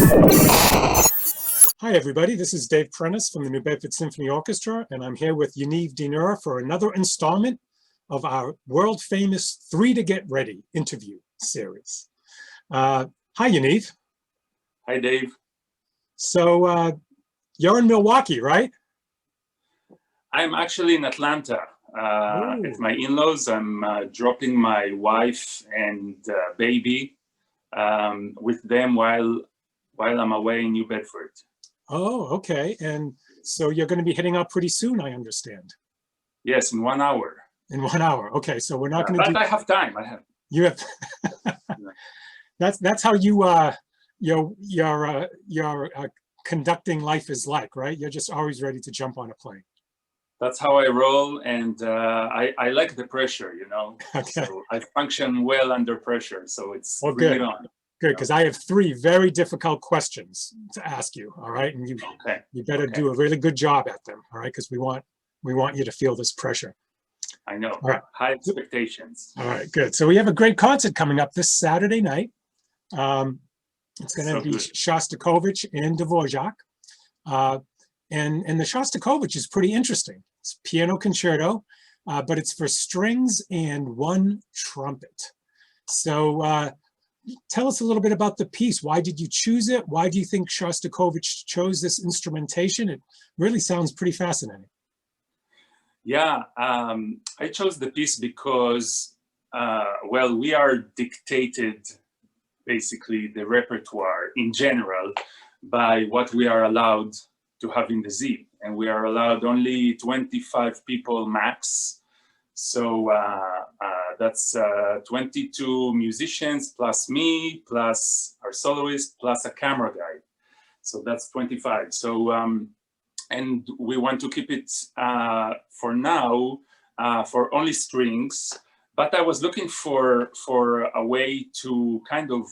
Hi, everybody. This is Dave Prentiss from the New Bedford Symphony Orchestra, and I'm here with Yaniv Dinur for another installment of our world-famous 3 to Get Ready interview series. Hi, Yaniv. Hi, Dave. So you're in Milwaukee, right? I'm actually in Atlanta at my in-laws. I'm dropping my wife and baby with them while I'm away in New Bedford. Oh, okay. And so you're going to be heading out pretty soon, I understand. Yes, in 1 hour. In 1 hour. Okay, so we're not going to do... But I have time. You have... That's how your conducting life is like, right? You're just always ready to jump on a plane. That's how I roll, and I like the pressure, you know. Okay. So I function well under pressure, so it's bring it on. Good, because I have 3 very difficult questions to ask you, all right? And you better do a really good job at them, all right? Because we want you to feel this pressure. I know. All right. High expectations. All right, good. So we have a great concert coming up this Saturday night. It's going to be Shostakovich and Dvorak. And the Shostakovich is pretty interesting. It's a piano concerto, but it's for strings and 1 trumpet. So tell us a little bit about the piece. Why did you choose it? Why do you think Shostakovich chose this instrumentation? It really sounds pretty fascinating. Yeah, I chose the piece because, well, we are dictated, basically, the repertoire in general by what we are allowed to have in the Z. And we are allowed only 25 people max. So that's 22 musicians plus me, plus our soloist, plus a camera guy. So that's 25. So, and we want to keep it for now for only strings. But I was looking for a way to kind of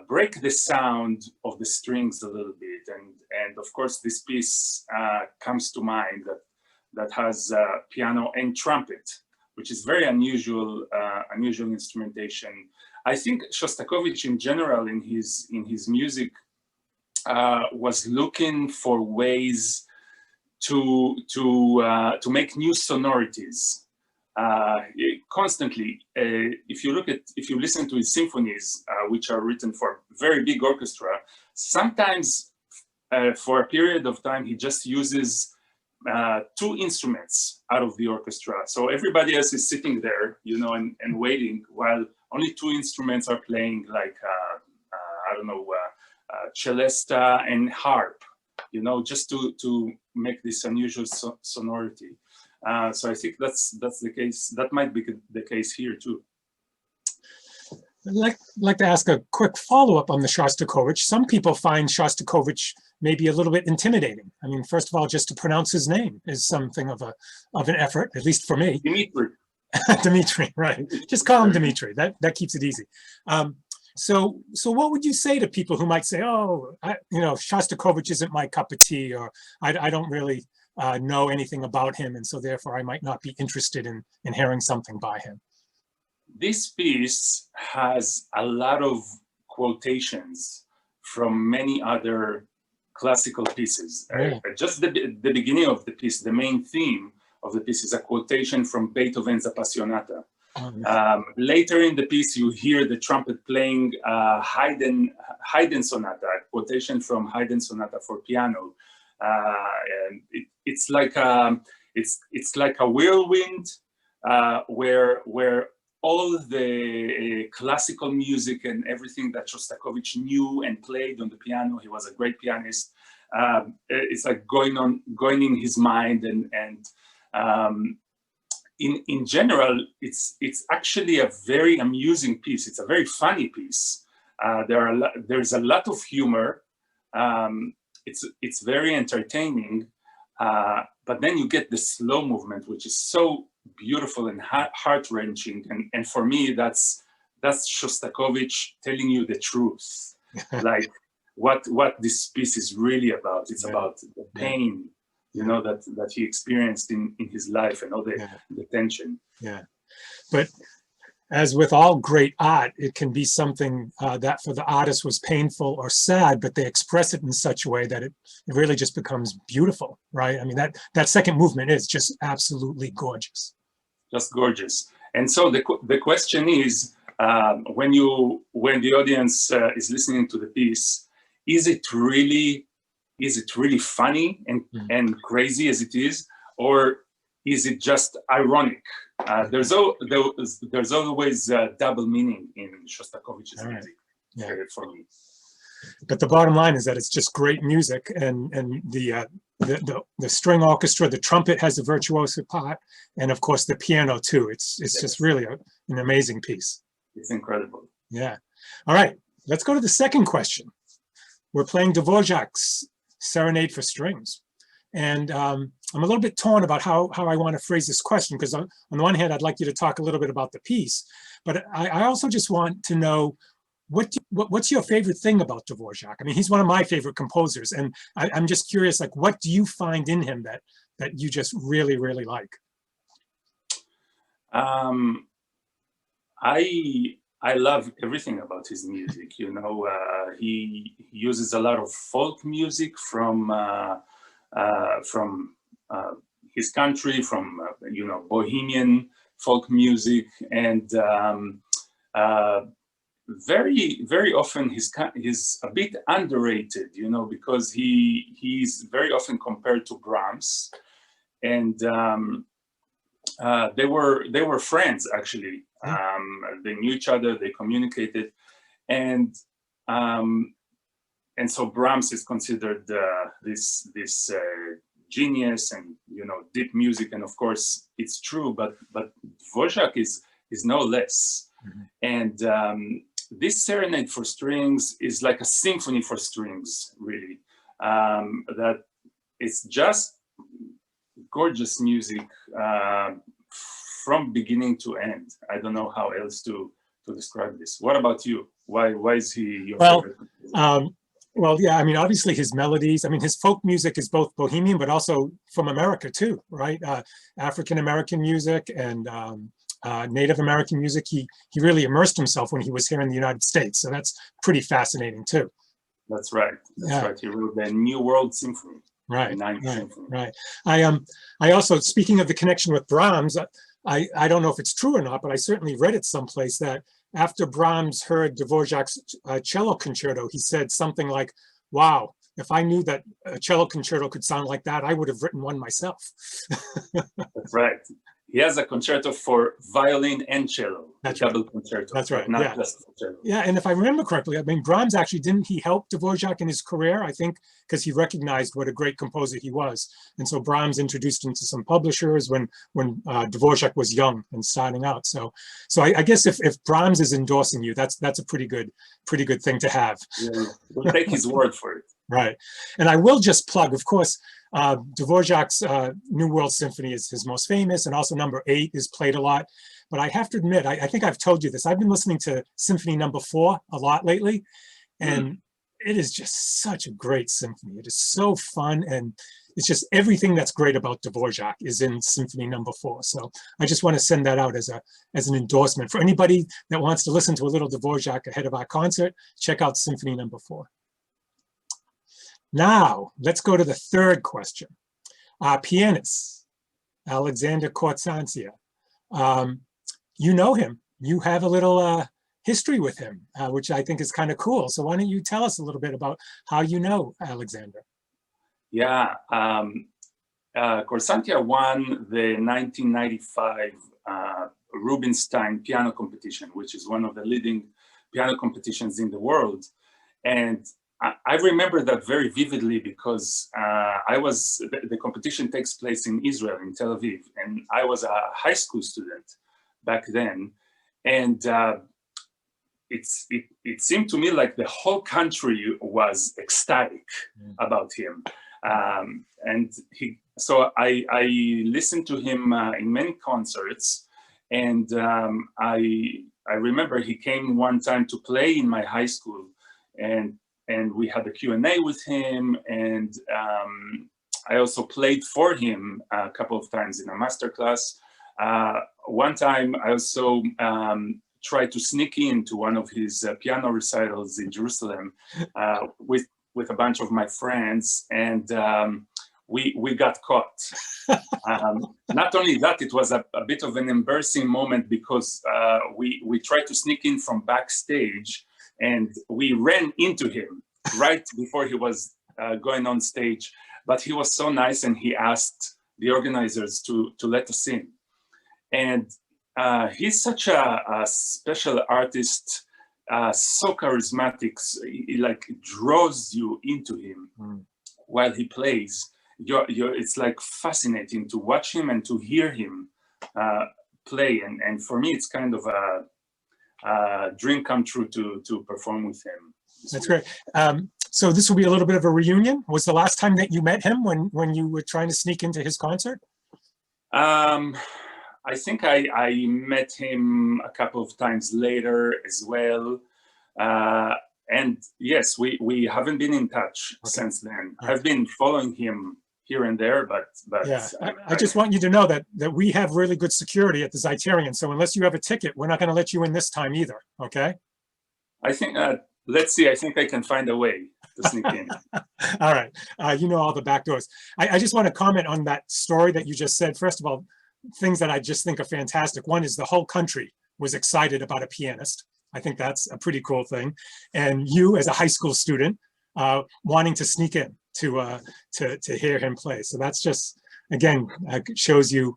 break the sound of the strings a little bit. And of course, this piece comes to mind that has piano and trumpet, which is very unusual instrumentation. I think Shostakovich in general in his music was looking for ways to make new sonorities constantly. If you listen to his symphonies, which are written for very big orchestra, sometimes for a period of time he just uses 2 instruments out of the orchestra. So everybody else is sitting there, you know, and waiting while only 2 instruments are playing, like I don't know, celesta and harp, you know, just to make this unusual sonority. So I think that's the case. That might be the case here too. I'd like to ask a quick follow-up on the Shostakovich. Some people find Shostakovich maybe a little bit intimidating. I mean, first of all, just to pronounce his name is something of an effort, at least for me. Dimitri. Dimitri, right? Just call him Dimitri. That keeps it easy. So what would you say to people who might say, oh, you know, Shostakovich isn't my cup of tea, or I don't really know anything about him, and so therefore I might not be interested in hearing something by him? This piece has a lot of quotations from many other classical pieces. Just the beginning of the piece, the main theme of the piece is a quotation from Beethoven's Appassionata. Later in the piece, you hear the trumpet playing Haydn Sonata, a quotation from Haydn Sonata for piano. And it's like a whirlwind where all the classical music and everything that Shostakovich knew and played on the piano, he was a great pianist. It's like going in his mind, and in general, it's actually a very amusing piece. It's a very funny piece. There's a lot of humor. It's very entertaining, but then you get the slow movement, which is so beautiful and heart-wrenching. And for me, that's Shostakovich telling you the truth, like what this piece is really about. It's about the pain, you know, that he experienced in his life, and all the tension. Yeah, but as with all great art, it can be something that for the artist was painful or sad, but they express it in such a way that it really just becomes beautiful, right? I mean, that second movement is just absolutely gorgeous. Just gorgeous. And so the question is, when the audience is listening to the piece, is it really funny and crazy as it is, or is it just ironic? There's always double meaning in Shostakovich's music, for me. But the bottom line is that it's just great music, and the string orchestra, the trumpet has a virtuoso part, and of course the piano too. It's just really an amazing piece. It's incredible. Yeah. All right, let's go to the second question. We're playing Dvorak's Serenade for Strings. And I'm a little bit torn about how I want to phrase this question, because on the one hand, I'd like you to talk a little bit about the piece, but I also just want to know what's your favorite thing about Dvorak? I mean, he's one of my favorite composers, and I'm just curious, like, what do you find in him that you just really, really like? I love everything about his music. You know, he uses a lot of folk music from his country, from Bohemian folk music, and very, very often he's a bit underrated, you know, because he's very often compared to Brahms, and they were friends actually. They knew each other, they communicated, and so Brahms is considered this genius and, you know, deep music, and of course it's true, but Dvorak is no less. And this Serenade for Strings is like a symphony for strings, really. That it's just gorgeous music from beginning to end. I don't know how else to describe this. What about you? Why is he your favorite? Well, yeah, I mean, obviously his melodies, I mean, his folk music is both Bohemian, but also from America too, right? African-American music and Native American music. He really immersed himself when he was here in the United States. So that's pretty fascinating too. That's right. That's right. He wrote the New World Symphony. Right. I also, speaking of the connection with Brahms, I don't know if it's true or not, but I certainly read it someplace that after Brahms heard Dvorak's cello concerto, he said something like, "Wow, if I knew that a cello concerto could sound like that, I would have written one myself." That's right. He has a concerto for violin and cello. That's double concerto. That's right. Not just cello. Yeah, and if I remember correctly, I mean, Brahms actually, didn't he help Dvorak in his career? I think because he recognized what a great composer he was, and so Brahms introduced him to some publishers when Dvorak was young and starting out. So I guess if Brahms is endorsing you, that's a pretty good thing to have. Yeah, we'll take his word for it. Right, and I will just plug, of course, Dvorak's New World Symphony is his most famous, and also number 8 is played a lot. But I have to admit, I think I've told you this, I've been listening to Symphony number 4 a lot lately, and it is just such a great symphony. It is so fun, and it's just everything that's great about Dvorak is in Symphony number 4. So I just want to send that out as an endorsement for anybody that wants to listen to a little Dvorak ahead of our concert. Check out Symphony number 4. Now, let's go to the third question. Our pianist, Alexander Kortsantia. You know him. You have a little history with him, which I think is kind of cool. So why don't you tell us a little bit about how you know Alexander? Yeah, Kortsantia won the 1995 Rubinstein piano competition, which is one of the leading piano competitions in the world. And I remember that very vividly because the competition takes place in Israel, in Tel Aviv, and I was a high school student back then. And it seemed to me like the whole country was ecstatic about him. So I listened to him in many concerts, and I remember he came one time to play in my high school, and we had a Q&A with him, and I also played for him a couple of times in a masterclass. one time I also tried to sneak into one of his piano recitals in Jerusalem with a bunch of my friends, and we got caught. Not only that, it was a bit of an embarrassing moment because we tried to sneak in from backstage, and we ran into him right before he was going on stage. But he was so nice, and he asked the organizers to let us in. And he's such a special artist, so charismatic. He like draws you into him while he plays. It's like fascinating to watch him and to hear him play. And for me, it's kind of a dream come true to perform with him. That's great. So this will be a little bit of a reunion. Was the last time that you met him when you were trying to sneak into his concert? I think I met him a couple of times later as well. And yes, we haven't been in touch since then. I've been following him here and there, but yeah, I just want you to know that we have really good security at the Zeiterion. So unless you have a ticket, we're not going to let you in this time either. Okay. I think, let's see, I think I can find a way to sneak in. All right. You know all the back doors. I just want to comment on that story that you just said. First of all, things that I just think are fantastic. One is the whole country was excited about a pianist. I think that's a pretty cool thing. And you as a high school student wanting to sneak in to hear him play. So that's just, again, shows you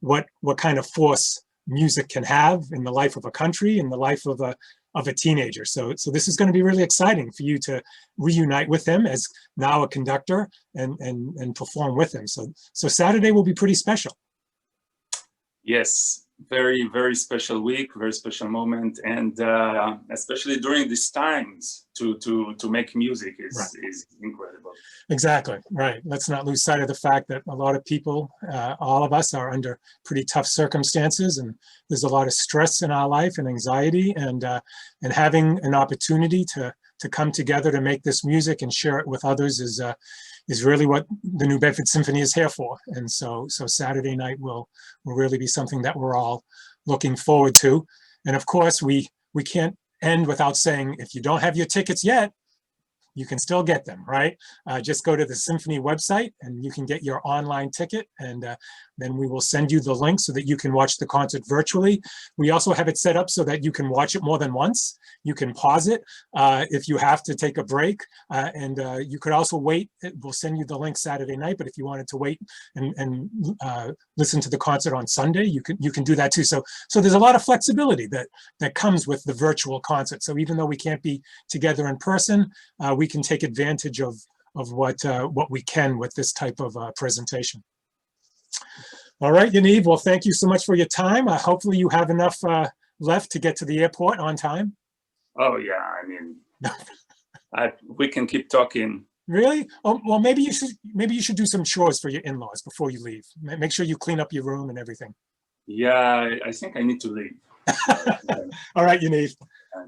what kind of force music can have in the life of a country, in the life of a teenager. So this is going to be really exciting for you to reunite with him as now a conductor and perform with him. So Saturday will be pretty special. Yes, very, very special week, very special moment, and especially during these times to make music is incredible. Exactly, right. Let's not lose sight of the fact that a lot of people, all of us, are under pretty tough circumstances, and there's a lot of stress in our life and anxiety, and having an opportunity to come together to make this music and share it with others is really what the New Bedford Symphony is here for. And so Saturday night will really be something that we're all looking forward to. And of course, we can't end without saying, if you don't have your tickets yet, you can still get them, right? Just go to the Symphony website and you can get your online ticket, and then we will send you the link so that you can watch the concert virtually. We also have it set up so that you can watch it more than once. You can pause it if you have to take a break, and you could also wait. We'll send you the link Saturday night, but if you wanted to wait and listen to the concert on Sunday, you can do that too. So there's a lot of flexibility that comes with the virtual concert. So even though we can't be together in person, we can take advantage of what we can with this type of presentation. All right, Yaniv, well, thank you so much for your time. Hopefully you have enough left to get to the airport on time. Oh yeah, I mean, we can keep talking. Really? Oh, well, maybe you should do some chores for your in-laws before you leave. Make sure you clean up your room and everything. Yeah, I think I need to leave. All right, Yaniv.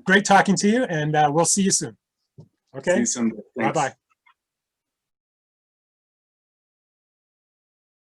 Great talking to you, and we'll see you soon. Okay? See you soon. Bye-bye.